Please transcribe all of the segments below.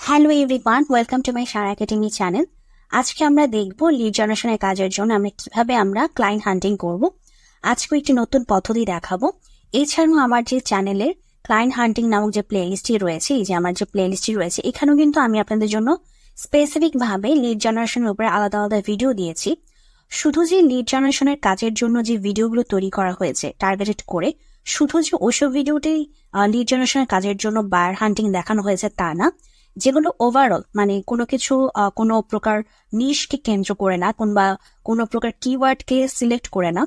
Hello everyone, welcome to my Shara academy channel. আজকে আমরা দেখব লিড জেনারেশনের কাজের জন্য কিভাবে আমরা ক্লায়েন্ট হান্টিং করব। আজকে একটি নতুন পদ্ধতি দেখাবো। এছাড়াও আমার যে চ্যানেলের ক্লায়েন্ট হান্টিং নামক যে প্লেলিস্টটি রয়েছে, এই যে আমার যে প্লেলিস্টটি রয়েছে, এখানেও কিন্তু আমি আপনাদের জন্য স্পেসিফিক ভাবে লিড জেনারেশনের উপরে আলাদা আলাদা ভিডিও দিয়েছি। শুধু যে লিড জেনারেশনের কাজের জন্য যে ভিডিওগুলো তৈরি করা হয়েছে টার্গেটেড করে, শুধু যে ওইসব ভিডিওতেই লিড জেনারেশনের কাজের জন্য বায়ার হান্টিং দেখানো হয়েছে তা না। যেগুলো ওভারঅল কোনো কিছু কোনো প্রকার নিশকে কেন্দ্র করে না, কিংবা কোনো প্রকার কিওয়ার্ডকে সিলেক্ট করে না,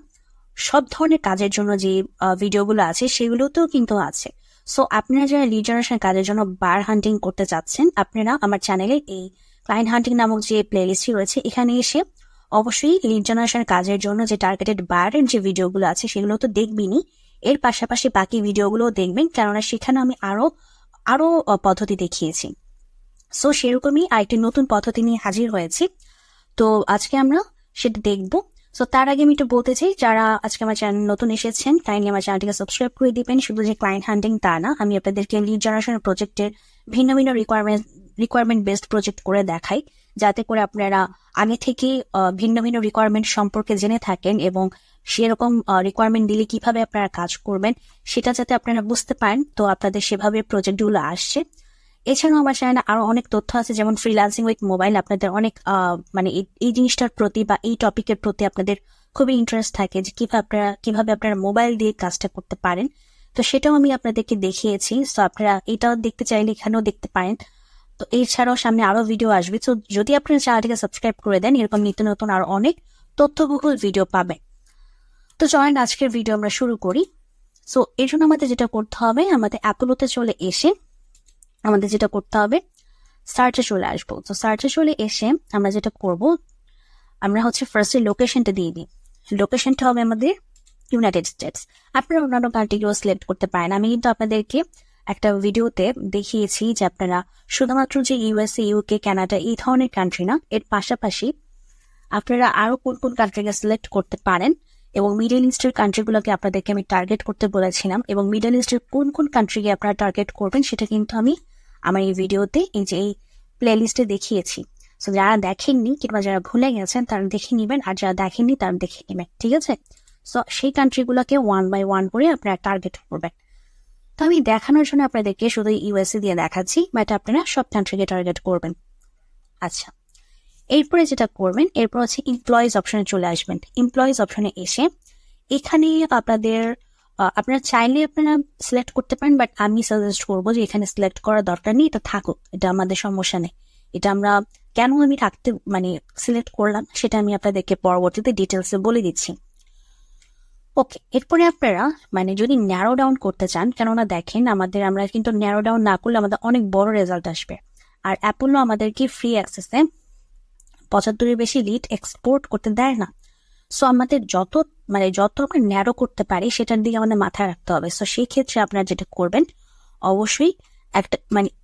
সব ধরনের কাজের জন্য যে ভিডিওগুলো আছে সেগুলোতেও কিন্তু আছে। সো আপনারা যারা লিড জেনারেশন কাজের জন্য বায়ার হান্টিং করতে চাচ্ছেন, আপনারা আমার চ্যানেলে এই ক্লায়েন্ট হান্টিং নামক যে প্লেলিস্টটি রয়েছে এখানে এসে অবশ্যই লিড জেনারেশন কাজের জন্য যে টার্গেটেড বায়ারের যে ভিডিওগুলো আছে সেগুলো তো দেখবেনই, এর পাশাপাশি বাকি ভিডিওগুলোও দেখবেন, কেননা সেখানে আমি আরো পদ্ধতি দেখিয়েছি। সো সেরকমই আরেকটি নতুন পদ্ধতি নিয়ে হাজির হয়েছি। তো আজকে আমরা সেটা দেখবো। সো তার আগে আমি একটু বলতে চাই, যারা আজকে আমার চ্যানেল নতুন এসেছেন, কাইন্ডলি আমার চ্যানেলটিকে সাবস্ক্রাইব করে দিবেন। শুধু যে ক্লায়েন্ট হান্টিং তা না, আমি আপনাদেরকে লিড জেনারেশন প্রজেক্টের ভিন্ন ভিন্ন রিকোয়ারমেন্ট বেসড প্রজেক্ট করে দেখাই, যাতে করে আপনারা আগে থেকে ভিন্ন ভিন্ন রিকোয়ারমেন্ট সম্পর্কে জেনে থাকেন এবং সেরকম রিকোয়ারমেন্ট দিলে কিভাবে আপনারা কাজ করবেন সেটা যাতে আপনারা বুঝতে পারেন। তো আপনাদের সেভাবে প্রজেক্টগুলো আসছে। এছাড়াও আমার চ্যানেলে আরো অনেক তথ্য আছে, যেমন ফ্রিল্যান্সিং উইথ মোবাইল। আপনাদের অনেক এই জিনিসটার প্রতি বা এই টপিকের প্রতি আপনাদের খুবই ইন্টারেস্ট থাকে যে কিভাবে আপনারা মোবাইল দিয়ে কাজটা করতে পারেন। তো সেটাও আমি আপনাদেরকে দেখিয়েছি। তো আপনারা এটাও দেখতে চাইলে এখানেও দেখতে পারেন। তো এছাড়াও সামনে আরো ভিডিও আসবে। তো যদি আপনারা চ্যানেলটিকে সাবস্ক্রাইব করে দেন, এরকম নিত্য নতুন আরো অনেক তথ্যবহুল ভিডিও পাবেন। তো চলেন আজকের ভিডিও আমরা শুরু করি। সো এর জন্য আমাদের যেটা করতে হবে, আমাদের অ্যাপলোতে চলে এসে আমাদের যেটা করতে হবে, সার্চে চলে আসবো। তো সার্চে চলে এসে আমরা যেটা করব, আমরা ফার্স্টে লোকেশনটা দিয়ে দিই। লোকেশনটা হবে আমাদের ইউনাইটেড স্টেটস। আপনারা অন্যান্য কান্ট্রিগুলো সিলেক্ট করতে পারেন। আমি কিন্তু আপনাদেরকে একটা ভিডিওতে দেখিয়েছি যে আপনারা শুধুমাত্র যে ইউএসএ, ইউকে, কানাডা এই ধরনের কান্ট্রি না, এর পাশাপাশি আপনারা আরো কোন কোন কান্ট্রিকে সিলেক্ট করতে পারেন, এবং মিডল ইস্টের কান্ট্রিগুলোকে আপনাদেরকে আমি টার্গেট করতে বলেছিলাম, এবং মিডল ইস্টের কোন কোন কান্ট্রিকে আপনারা টার্গেট করবেন সেটা কিন্তু আমি আমার এই ভিডিওতে এই প্লেলিস্টে দেখিয়েছি। সো যারা দেখেননি কিংবা যারা ভুলে গেছেন তারা দেখে নিবেন, আর যারা দেখেননি তারা দেখে নেবেন, ঠিক আছে? সো সেই কান্ট্রিগুলোকে 1 বাই 1 করে আপনারা টার্গেট করবেন। তো আমি দেখানোর জন্য আপনাদেরকে শুধু ইউএসএ দিয়ে দেখাচ্ছি, বাট আপনারা সব কান্ট্রিকে টার্গেট করবেন। আচ্ছা, এরপরে যেটা করবেন, এরপর এমপ্লয়িজ অপশনে চলে আসবেন। এমপ্লয়িজ অপশনে এসে এখানে আপনারা চাইলে আপনারা সিলেক্ট করতে পারেন, বাট আমি সাজেস্ট করবো যে এখানে সিলেক্ট করার দরকার নেই, এটা থাকুক, এটা আমাদের সমস্যা নেই। এটা আমরা কেন আমি সিলেক্ট করলাম সেটা আমি আপনাদেরকে পরবর্তীতে ডিটেলসে বলে দিচ্ছি। ওকে, এরপরে আপনারা যদি ন্যারো ডাউন করতে চান, কেননা দেখেন আমরা কিন্তু ন্যারো ডাউন না করলে আমাদের অনেক বড় রেজাল্ট আসবে। আর অ্যাপোলো আমাদেরকে ফ্রি অ্যাক্সেসে 75-এর বেশি লিড এক্সপোর্ট করতে দেয় না। সো আমাদের যত আমরা ন্যারো করতে পারি সেটার দিকে আমাদের মাথায় রাখতে হবে। সো সেই ক্ষেত্রে আপনারা যেটা করবেন, অবশ্যই একটা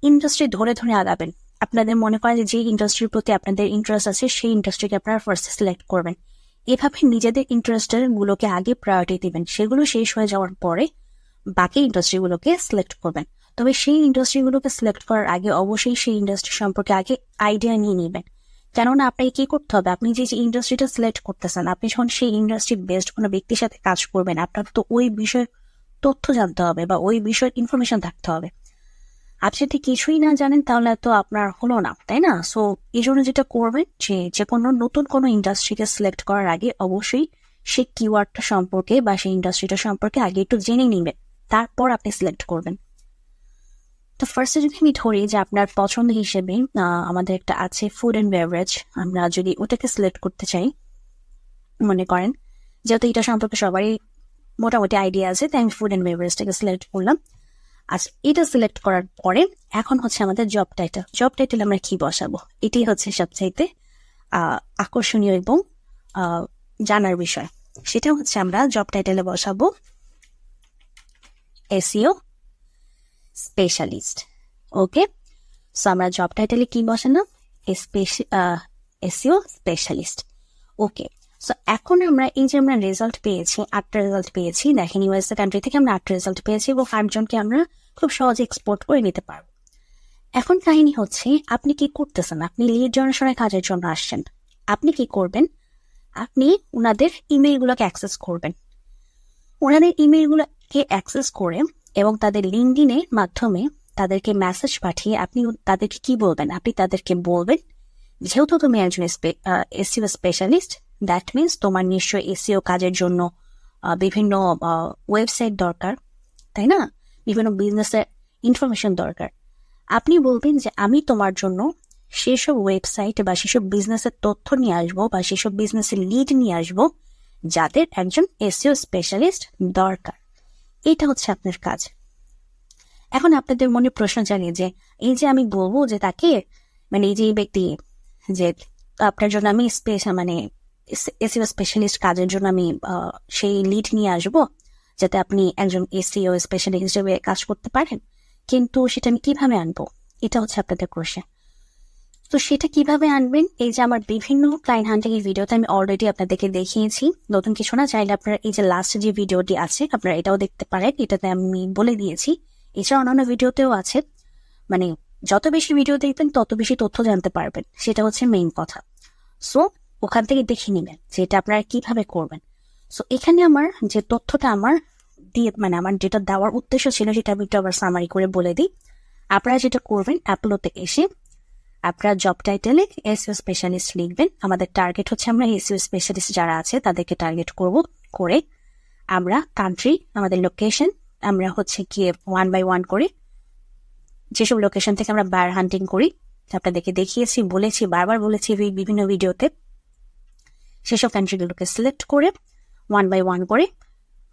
ইন্ডাস্ট্রি ধরে ধরে আগাবেন। আপনাদের মনে করেন যে ইন্ডাস্ট্রির প্রতি আপনাদের ইন্টারেস্ট আছে, সেই ইন্ডাস্ট্রিকে আপনারা ফার্স্টে সিলেক্ট করবেন। এভাবে নিজেদের ইন্টারেস্টের গুলোকে আগে প্রায়োরিটি দিবেন, সেগুলো শেষ হয়ে যাওয়ার পরে বাকি ইন্ডাস্ট্রিগুলোকে সিলেক্ট করবেন। তবে সেই ইন্ডাস্ট্রিগুলোকে সিলেক্ট করার আগে অবশ্যই সেই ইন্ডাস্ট্রি সম্পর্কে আগে আইডিয়া নিয়ে নেবেন। কেননা আপনাকে কি করতে হবে, আপনি যে ইন্ডাস্ট্রিটা সিলেক্ট করতেছেন, আপনি যখন সেই ইন্ডাস্ট্রি বেসড কোনো ব্যক্তির সাথে কাজ করবেন, আপনার তো ওই বিষয়ের তথ্য জানতে হবে বা ওই বিষয়ের ইনফরমেশন থাকতে হবে। আপনি যদি কিছুই না জানেন তাহলে তো আপনার হলো না, তাই না? সো এই জন্য যেটা করবেন, যে কোনো নতুন কোনো ইন্ডাস্ট্রিকে সিলেক্ট করার আগে অবশ্যই সেই কিওয়ার্ডটা সম্পর্কে বা সেই ইন্ডাস্ট্রিটা সম্পর্কে আগে একটু জেনে নেবেন, তারপর আপনি সিলেক্ট করবেন। তো ফার্স্টে যদি আমি ধরি যে আপনার পছন্দ হিসেবে আমাদের একটা আছে ফুড অ্যান্ড বেভারেজ, আমরা যদি ওটাকে সিলেক্ট করতে চাই, মনে করেন যেহেতু এটা সম্পর্কে সবারই মোটামুটি আইডিয়া আছে, তাই আমি ফুড অ্যান্ড বেভারেজটাকে সিলেক্ট করলাম। আচ্ছা, এটা সিলেক্ট করার পরে এখন আমাদের জব টাইটেল আমরা কি বসাবো, এটাই সবচাইতে আকর্ষণীয় এবং জানার বিষয়। সেটা আমরা জব টাইটেলে বসাবো এসইও স্পেশালিস্ট। ওকে, সো আমরা জব টাইটেলে কি বসালাম, এসইও স্পেশালিস্ট। ওকে, সো এখন আমরা আমরা রেজাল্ট পেয়েছি, 8টা রেজাল্ট পেয়েছি। দেখেন ইউএসএ কান্ট্রি থেকে আমরা 8টা রেজাল্ট পেয়েছি এবং 8 জনকে আমরা খুব সহজে এক্সপোর্ট করে নিতে পারবো। এখন কাহিনী হচ্ছে, আপনি কি করতেছেন? আপনি লিড জেনারেশনের কাজের জন্য আসছেন। আপনি কি করবেন? আপনি ওনাদের ইমেইলগুলোকে অ্যাক্সেস করবেন। ওনাদের ইমেইলগুলোকে অ্যাক্সেস করে এবং তাদের লিঙ্কডিনের মাধ্যমে তাদেরকে মেসেজ পাঠিয়ে আপনি তাদেরকে কি বলবেন? আপনি তাদেরকে বলবেন, যেহেতু তুমি একজন এসইও স্পেশালিস্ট, দ্যাট মিনস তোমার নিশ্চয়ই এসইও কাজের জন্য বিভিন্ন ওয়েবসাইট দরকার, তাই না? বিভিন্ন বিজনেসের ইনফরমেশন দরকার। আপনি বলবেন যে আমি তোমার জন্য সেসব ওয়েবসাইট বা সেসব বিজনেসের তথ্য নিয়ে আসবো বা সেসব বিজনেসের লিড নিয়ে আসবো যাদের একজন এসইও স্পেশালিস্ট দরকার। এটা হচ্ছে আপনার কাজ। এখন আপনাদের মনে প্রশ্ন জানিয়ে যে এই যে আমি বলবো যে তাকে, মানে এই যে এই ব্যক্তি যে আপনার জন্য আমি এসইও স্পেশালিস্ট কাজের জন্য আমি সেই লিড নিয়ে আসবো যাতে আপনি একজন এসইও স্পেশালিস্ট হিসেবে কাজ করতে পারেন, কিন্তু সেটা আমি কিভাবে আনবো? এটা হচ্ছে আপনাদের কোশ্চেন। তো সেটা কিভাবে আনবেন? এই যে আমার বিভিন্ন ক্লায়েন্ট হান্টিং এর ভিডিওতে আমি অলরেডি আপনাদেরকে দেখিয়েছি। নতুন কিছু না, চাইলে আপনারা এই যে লাস্ট যে ভিডিওটি আছে আপনারা এটাও দেখতে পারেন, এটাতে আমি বলে দিয়েছি। এছাড়া অন্যান্য ভিডিওতেও আছে। মানে যত বেশি ভিডিও দেখবেন তত বেশি তথ্য জানতে পারবেন, সেটা হচ্ছে মেইন কথা। সো ওখান থেকে দেখে নেবেন যে এটা আপনারা কিভাবে করবেন। সো এখানে আমার যে তথ্যটা আমার আমার যেটা দেওয়ার উদ্দেশ্য ছিল সেটা আমি একটু আবার সামারি করে বলে দিই। আপনারা যেটা করবেন, অ্যাপলোতে এসে আপনারা জব টাইটেলে এসইও স্পেশালিস্ট লিখবেন। আমাদের টার্গেট হচ্ছে আমরা এসইও স্পেশালিস্ট যারা আছে তাদেরকে টার্গেট করে আমরা কান্ট্রি, আমাদের লোকেশন, আমরা হচ্ছে গিয়ে 1 by 1 করে যেসব লোকেশন থেকে আমরা বায়ার হান্টিং করি, আপনাদেরকে দেখিয়েছি, বলেছি, বারবার বলেছি বিভিন্ন ভিডিওতে, সেসব কান্ট্রিগুলোকে সিলেক্ট করে 1 by 1 করে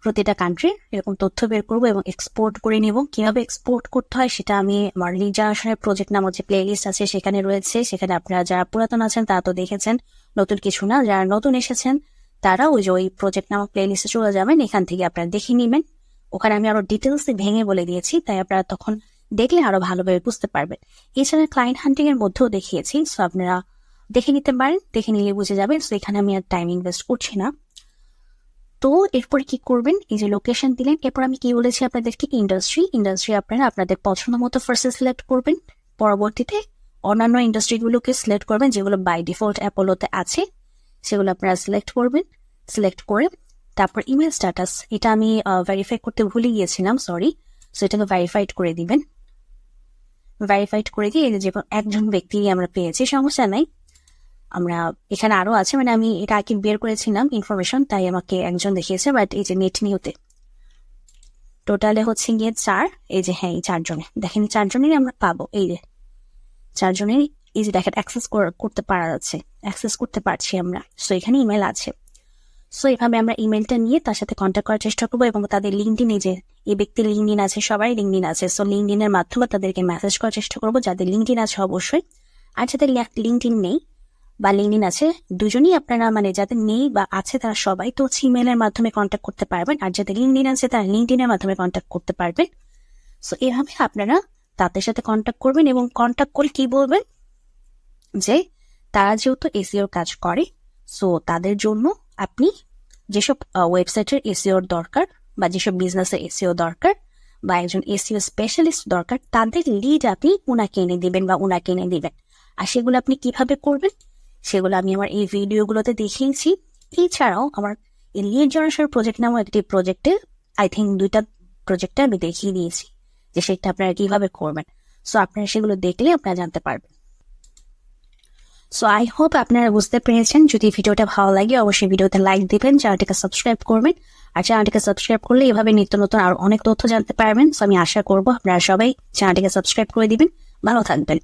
প্রতিটা কান্ট্রির এরকম তথ্য বের করবো এবং এক্সপোর্ট করে নিব। কিভাবে এক্সপোর্ট করতে হয় সেটা আমি আমার লিড জেনারেশনের প্রজেক্ট নামক যে প্লে লিস্ট আছে সেখানে রয়েছে। সেখানে আপনারা যারা পুরাতন আছেন তারা তো দেখেছেন, নতুন কিছু না। যারা নতুন এসেছেন তারা ওই প্রজেক্ট নামক প্লে লিস্টে চলে যাবেন, এখান থেকে আপনারা দেখে নিবেন। ওখানে আমি আরো ডিটেলসে ভেঙে বলে দিয়েছি, তাই আপনারা তখন দেখলে আরো ভালোভাবে বুঝতে পারবেন। এছাড়া ক্লায়েন্ট হান্টিং এর মধ্যেও দেখিয়েছি, সো আপনারা দেখে নিতে পারেন, দেখে নিলে বুঝে যাবেন। সো এখানে আমি আর টাইম ইনভেস্ট করছি না। তো এরপরে কি করবেন? এই যে লোকেশন দিলেন, এরপর আমি কি বলেছি আপনাদেরকে, ইন্ডাস্ট্রি আপনারা আপনাদের পছন্দ মতো ফার্স্টে সিলেক্ট করবেন, পরবর্তীতে অন্যান্য ইন্ডাস্ট্রিগুলোকে সিলেক্ট করবেন যেগুলো বাই ডিফল্ট অ্যাপোলোতে আছে, সেগুলো আপনারা সিলেক্ট করবেন। সিলেক্ট করে তারপর ইমেল স্ট্যাটাস, এটা আমি ভেরিফাই করতে ভুলে গিয়েছিলাম, সরি। সো এটাকে ভেরিফাইড করে দিবেন। ভেরিফাইড করে দিয়ে যে একজন ব্যক্তি আমরা পেয়েছি, সমস্যা নাই। আমরা এখানে আরো আছে, মানে আমি এটা আগে বের করেছিলাম ইনফরমেশন, তাই আমাকে একজন দেখিয়েছে, বাট এই যে নেট নিউতে টোটালে হচ্ছে গিয়ে 4, এই যে হ্যাঁ এই 4 জনে দেখেন, 4 জনেরই আমরা পাবো। এই যে 4 জনেরই এই যে দেখেন অ্যাক্সেস করতে পারা যাচ্ছে, অ্যাক্সেস করতে পারছি আমরা। সো এখানে ইমেল আছে। সো এইভাবে আমরা ইমেলটা নিয়ে তার সাথে কন্ট্যাক্ট করার চেষ্টা করবো এবং তাদের লিঙ্কডিন, এই যে এই ব্যক্তির লিঙ্কডিন আছে, সবাই লিঙ্কডিন আছে। সো লিঙ্কডিনের মাধ্যমে তাদেরকে মেসেজ করার চেষ্টা করবো, যাদের লিঙ্কডিন আছে অবশ্যই। আর যাদের লিঙ্কডিন নেই বা লিঙ্কডিন আছে, দুজনই আপনারা মানে যাদের নেই বা আছে তারা সবাই তো হচ্ছে ইমেলের মাধ্যমে কন্ট্যাক্ট করতে পারবেন, আর যাদের লিঙ্কডিন আছে তারা লিঙ্কডিনের মাধ্যমে কন্ট্যাক্ট করতে পারবেন। সো এভাবে আপনারা তাদের সাথে কন্ট্যাক্ট করবেন এবং কন্ট্যাক্ট করে কি বলবেন যে তারা যেহেতু এসইওর কাজ করে, সো তাদের জন্য আপনি যেসব ওয়েবসাইটের এসইওর দরকার বা যেসব বিজনেসের এসইও দরকার বা একজন এসইও স্পেশালিস্ট দরকার, তাদের লিড আপনি ওনাকে এনে দিবেন বা ওনাকে এনে দিবেন। আর সেগুলো আপনি কিভাবে করবেন সেগুলো আমি আমার এই ভিডিওগুলোতে দেখিয়েছি। এছাড়াও আমার এই লিড জেনারেশন প্রজেক্ট নামক একটি প্রজেক্টে আই থিঙ্ক 2টা প্রজেক্টে আমি দেখিয়ে দিয়েছি যে সেটা আপনারা কিভাবে করবেন। সো আপনারা সেগুলো দেখলে আপনারা জানতে পারবেন। সো আই হোপ আপনারা বুঝতে পেরেছেন। যদি ভিডিওটা ভালো লাগে অবশ্যই ভিডিওতে লাইক দিবেন, চ্যানেলটিকে সাবস্ক্রাইব করবেন। আর চ্যানেলটিকে সাবস্ক্রাইব করলে এভাবে নিত্য নতুন আর অনেক তথ্য জানতে পারবেন। সো আমি আশা করবো আপনারা সবাই চ্যানেলটিকে সাবস্ক্রাইব করে দিবেন। ভালো থাকবেন।